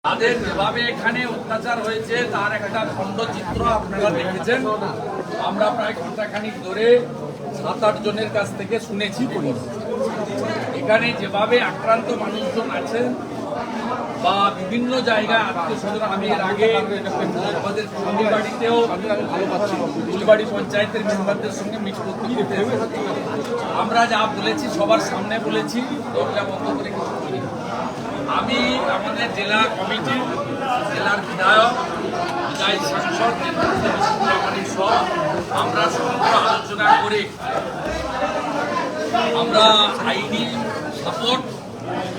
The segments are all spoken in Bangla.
তাদের যেভাবে এখানে অত্যাচার হয়েছে তার একটা খণ্ডচিত্র আপনারা দেখেছেন। আমরা প্রায় ঘন্টাখানিক ধরে 7-8 জনের কাছ থেকে শুনেছি। এখানে যেভাবে আক্রান্ত মানুষজন আছেন বা বিভিন্ন জায়গায় আত্মীয় স্বজন, আমি এর আগে আমাদের ফুলবাড়িতেও ফুলবাড়ি পঞ্চায়েতের মেম্বারদের সঙ্গে মিট করতে আমরা যা বলেছি সবার সামনে বলেছি, দরজা বন্ধ করে কিছু করি। আমি আমাদের জেলা কমিটি, জেলার বিধায়ক, বিধায়ক সাংসদ সব আমরা সমগ্র আলোচনা করে আমরা আইনি সাপোর্ট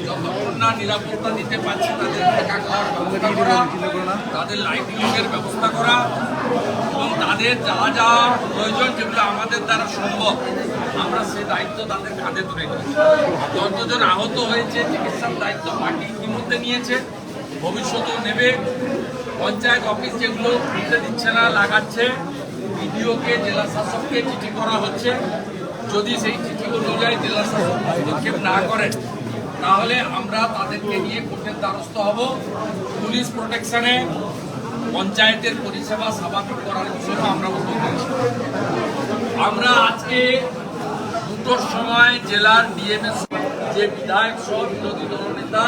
যতক্ষণ না নিরাপত্তা দিতে পারছি তাদের থাকা খাওয়ার ব্যবস্থা করা, তাদের লাইফলিহুডের ব্যবস্থা করা এবং তাদের যা যা প্রয়োজন যেগুলো আমাদের দ্বারা সম্ভব আমরা সে দায়িত্ব তাদের কাঁধে তুলে নিই। যতজন আহত হয়েছে চিকিৎসার দায়িত্ব পার্টি ইতিমধ্যে নিয়েছে, ভবিষ্যতেও নেবে। পঞ্চায়েত অফিস যেগুলো খুলতে দিচ্ছে না, লাগাচ্ছে, বিডিওকে জেলা শাসককে চিঠি করা হচ্ছে। যদি সেই চিঠি অনুযায়ী জেলা শাসক পদক্ষেপ না করেন তাহলে আমরা তাদেরকে নিয়ে কোর্টের দ্বারস্থ হব। পুলিশ প্রোটেকশনে পঞ্চায়েতের পরিষেবা স্বাভাবিক করার বিষয়ে আমরা উদ্যোগ নিয়েছি। আমরা আজকে 2টোর সময় জেলার ডিএমএস যে বিধায়ক সহ বিরোধী দলনেতা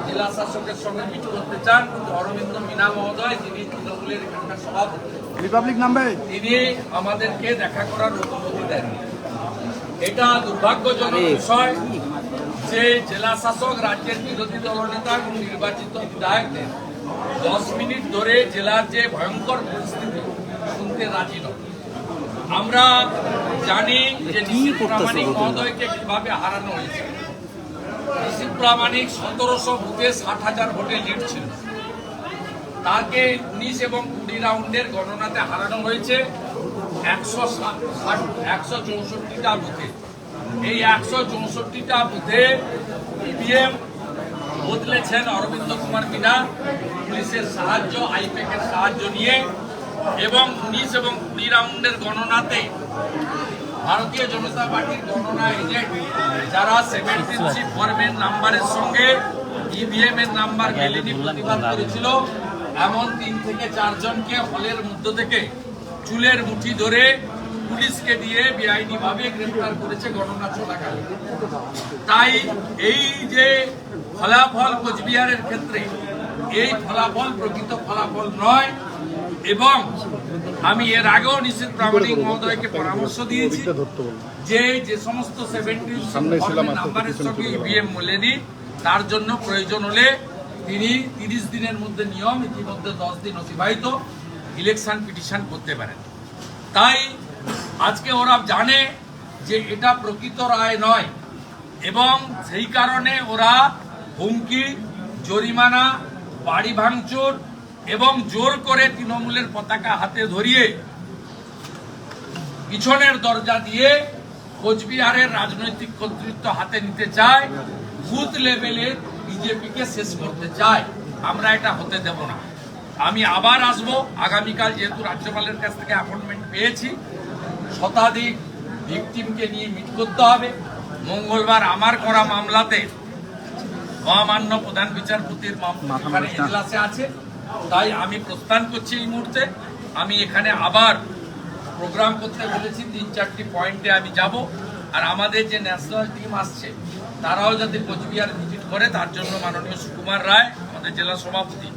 জেলা শাসকের সঙ্গে মিট করতে চান, অরবিন্দ মিনা মহোদয়, যিনি তৃণমূলের এখানকার সভাপতি, রিপাবলিক নামে তিনি আমাদেরকে দেখা করার অনুমতি দেন। এটা দুর্ভাগ্যজনক বিষয় যে জেলা শাসক রাজ্যের বিরোধী দলনেতা এবং নির্বাচিত বিধায়কদের 10 মিনিট ধরে জেলার যে ভয়ঙ্কর পরিস্থিতি শুনতে রাজি নয়। আমরা জানি যে নিশীথ প্রামাণিক মহোদয়কে কিভাবে হারানো হয়েছে। নিশীথ প্রামাণিক 1700 বুথে 60,000 ভোটে লিড ছিল, তাকে 19 এবং 20 রাউন্ডের গণনাতে হারানো হয়েছে 164টা বুথে। এই 164টা বুথে ইভিএম বদলেছেন অরবিন্দ কুমার মিনা পুলিশের সাহায্য, আইপ্যাকের সাহায্য নিয়ে, এবং 19 এবং 20 রাউন্ডের গণনাতে ভারতীয় জনতা পার্টির গণনা এজেন্ট যারা 73 ফর্মের নাম্বারের সঙ্গে ইভিএম এর নাম্বার মেলেনি প্রতিবাদ করেছিল, এমন 3 থেকে 4 জনকে হলের মধ্য থেকে চুলের মুঠি ধরে পুলিশকে দিয়ে বেআইনি ভাবে গ্রেফতার করেছে গণনা চলাকালে। তাই এই যে ফলাফল কোচবিহারের ক্ষেত্রে, এই ফলাফল প্রকৃত ফলাফল নয়। এবং আমি এর আগেও নিশীথ প্রামাণিক মহোদয়কে পরামর্শ দিয়েছি যে যে সমস্ত 70 নাম্বারের সঙ্গে ইভিএম মেলেনি তার জন্য প্রয়োজন হলে তিনি 30 দিনের মধ্যে নিয়ম, ইতিমধ্যে 10 দিন অতিবাহিত, ইলেকশন পিটিশন করতে পারেন। তাই আজকে ওরা জানে যে এটা প্রকৃত রায় নয় এবং সেই কারণে ওরা হুমকি, জরিমানা, বাড়ি ভাঙচুর এবং জোর করে তৃণমূলের পতাকা হাতে ধরিয়ে পিছনের দরজা দিয়ে কোচবিহারের রাজনৈতিক কর্তৃত্ব হাতে নিতে চায়, বুথ লেভেলে বিজেপিকে শেষ করতে চায়। আমরা এটা হতে দেব না। আমি আবার আসবো আগামীকাল, যেহেতু রাজ্যপালের কাছ থেকে অ্যাপয়েন্টমেন্ট পেয়েছি, শতাধিক ভিকটিমকে নিয়ে মিট করতে হবে। মঙ্গলবার আমার করা মামলাতে মহামান্য প্রধান বিচারপতির এখানে এজলাসে আছে, তাই আমি প্রস্থান করছি এই মুহূর্তে। আমি এখানে আবার প্রোগ্রাম করতে বলেছি, 3-4টি পয়েন্টে আমি যাব। আর আমাদের যে ন্যাশনাল টিম আসছে তারাও যাতে কোচবিহার ভিজিট করে তার জন্য মাননীয় সুকুমার রায়, আমাদের জেলা সভাপতি,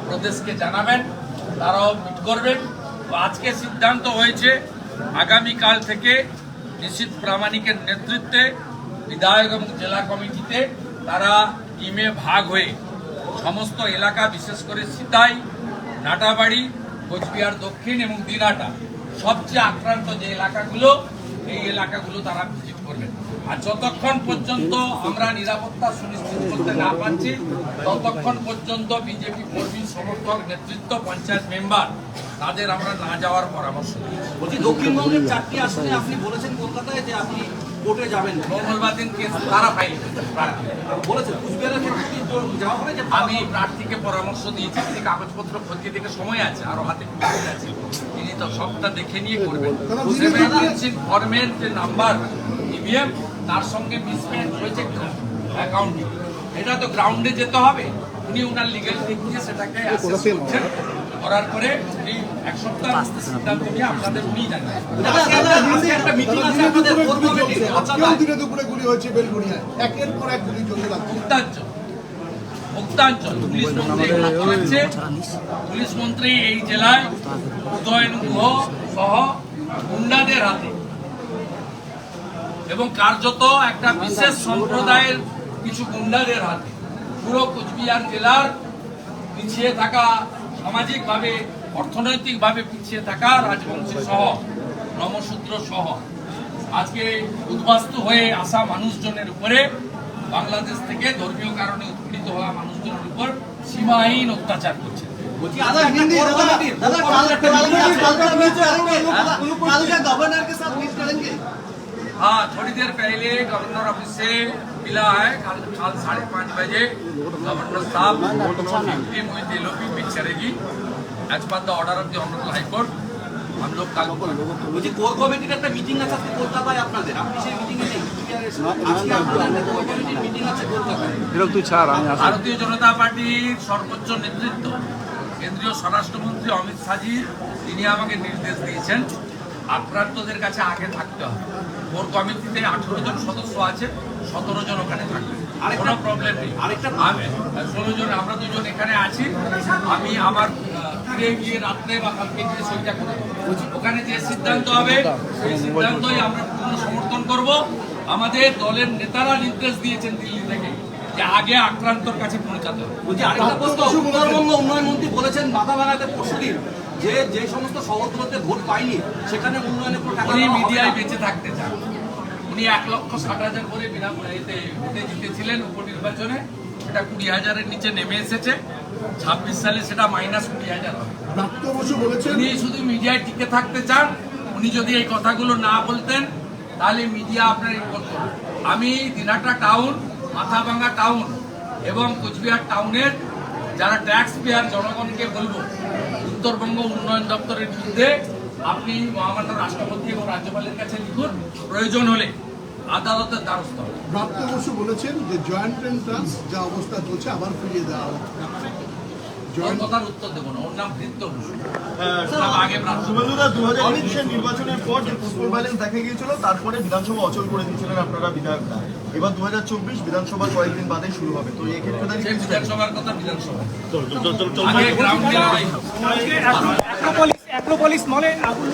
প্রদেশকে জানাবেন, তারাও মিট করবেন। আজকে সিদ্ধান্ত হয়েছে আগামীকাল থেকে নিশীথ প্রামাণিকের নেতৃত্বে বিধায়ক এবং জেলা কমিটিতে তারা টিমে ভাগ হয়ে সমস্ত এলাকা, বিশেষ করে সিতাই, নাটাবাড়ি, কোচবিহার দক্ষিণ এবং দিনাটা, সবচেয়ে আক্রান্ত যে এলাকাগুলো, এই এলাকাগুলো তারা ভিজিট করবেন। আর যতক্ষণ পর্যন্ত আমরা নিরাপত্তা সুনিশ্চিত করতে না পারছি ততক্ষণ পর্যন্ত বিজেপি কর্মী, সমর্থক, নেতৃত্ব, পঞ্চায়েত মেম্বার তাদের আমরা না যাওয়ার পরামর্শ দিয়েছি। বলছি, দক্ষিণবঙ্গের 4টি আসনে আপনি বলেছেন কলকাতায় যে আপনি কোর্টে যাবেন, মঙ্গলবার দিন কেস তারা ফাইল বলেছেন কুচবিহারের যাওয়া হবে যে আমি প্রার্থীকে পরামর্শ দিয়েছি, তিনি কাগজপত্র খতিয়ে দেখে সময় আছে, আরো হাতে আছে, তিনি তো সবটা দেখে নিয়ে করবেন। ফর্মের যে নাম্বার ইভিএম তার সঙ্গে মিসম্যাচ হয়েছে অ্যাকাউন্টে, এটা তো গ্রাউন্ডে যেতে হবে। উনি ওনার লিগেল দিক দিয়ে সেটাকে assess করছেন। করার পরে এই এক সপ্তাহ সিদ্ধান্ত নিয়ে আপনাদের উনি জানাবেন। আজকে একটা মিটিং আছে আপনাদের কোর কমিটির আজকেও দিনে দুপুরে গুলি হয়েছে বেলগুড়িয়ায়, একের পর এক গুলি চলতে লাগছে। মুক্তাঞ্চল পুলিশ মন্ত্রী এগুলো করাচ্ছে। পুলিশ মন্ত্রী এই জেলায় উদয়ন গুহ সহ গুন্ডাদের হাতে এবং কার্যত একটা বিশেষ সম্প্রদায়ের কিছু গুন্ডাদের হাতে পুরো কোচবিহার জেলার পিছিয়ে থাকা, সামাজিকভাবে অর্থনৈতিকভাবে পিছিয়ে থাকা রাজবংশী সহ নমশূদ্র সহ আজকে উদ্বাস্তু হয়ে আসা মানুষজনের উপরে, বাংলাদেশ থেকে ধর্মীয় কারণে উৎপীড়িত হওয়া মানুষজনের উপর সীমাহীন অত্যাচার করছে। हाँ, थोड़ी देर पहले गवर्नर ऑफिस से मिला है। कल 5:30 बजे गवर्नर साहब 50 with LOP मीट करेगी as per the order of the honourable high court. हम लोग कल বলছি কোর কমিটির একটা মিটিং আছে আজকে কলকাতায় আপনাদের, আপনি সেই মিটিংয়ে নেই। আজকে আপনাদের কোর কমিটির মিটিং আছে কলকাতায়। ভারতীয় জনতা পার্টির সর্বোচ্চ নেতৃত্ব কেন্দ্রীয় স্বরাষ্ট্রমন্ত্রী অমিত শাহজি তিনি আমাকে নির্দেশ দিয়েছেন আক্রান্তদের কাছে আগে থাকতে হবে। কোর কমিটিতে 18 জন সদস্য আছে, 17 জন ওখানে থাকবে, কোনো প্রবলেম নেই। আরেকটা 16 জন, আমরা দুজন এখানে আছি। আমি আমার ফিরে গিয়ে রাত্রে বা কালকে গিয়ে সইটা করে দেবো। ওখানে যে সিদ্ধান্ত হবে সেই সিদ্ধান্তই আমরা পূর্ণ সমর্থন করব। আমাদের দলের নেতারা নির্দেশ দিয়েছেন দিল্লি থেকে যে আগে আক্রান্তর কাছে পৌঁছাতে হবে। বলছি আরেকটা প্রশ্ন, উত্তরবঙ্গ উন্নয়ন মন্ত্রী বলেছেন মাথা ভাঙাতে পরশুদিন যে সমস্ত শহরগুলোতে ভোট পায়নি সেখানে উন্নয়নের উপর টাকা উনি দেওয়া হবে মিডিয়ায় না। বেঁচে থাকতে চান। উনি 1,60,000 করে বিনামূল্যে ভোটে জিতেছিলেন উপনির্বাচনে, সেটা 20,000-এর নিচে নেমে এসেছে। 26 সালে সেটা -20,000 হবে। ব্রাত্য বসু বলেছেন উনি শুধু মিডিয়ায় টিকে থাকতে চান। উনি যদি এই কথাগুলো না বলতেন তাহলে মিডিয়া আপনার রিপোর্ট করবে। আমি দিনাটা টাউন, মাথাভাঙ্গা টাউন এবং কোচবিহার টাউনের যারা ট্যাক্স পেয়ার জনগণকে বলবো উত্তরবঙ্গ উন্নয়ন দপ্তরের বিরুদ্ধে আপনি মহামান্য রাষ্ট্রপতি এবং রাজ্যপালের কাছে লিখুন, প্রয়োজন হলে আদালতের দ্বারস্থ হবে। ব্রাত্য বসু বলেছেন যে জয়েন্ট এন্ট্রান্স যা অবস্থা চলছে আবার ফিরিয়ে দেওয়া হবে। ওর কথার উত্তর দেবো না, ওর নাম বৃত্ত বসু। আগে প্রার্থী শুভেন্দুদা 2019 নির্বাচনের পর যে পুষ্প ব্যালেন্স দেখা গিয়েছিল তারপরে বিধানসভা অচল করে দিয়েছিলেন আপনারা বিধায়করা। এবার 2024 বিধানসভা কয়েকদিন বাদে শুরু হবে, তো এই ক্ষেত্রে সেই বিধানসভার কথা বিধানসভা আগে গ্রাউন্ডে লড়াই হবে। অ্যাক্রোপলিস মলে আগুন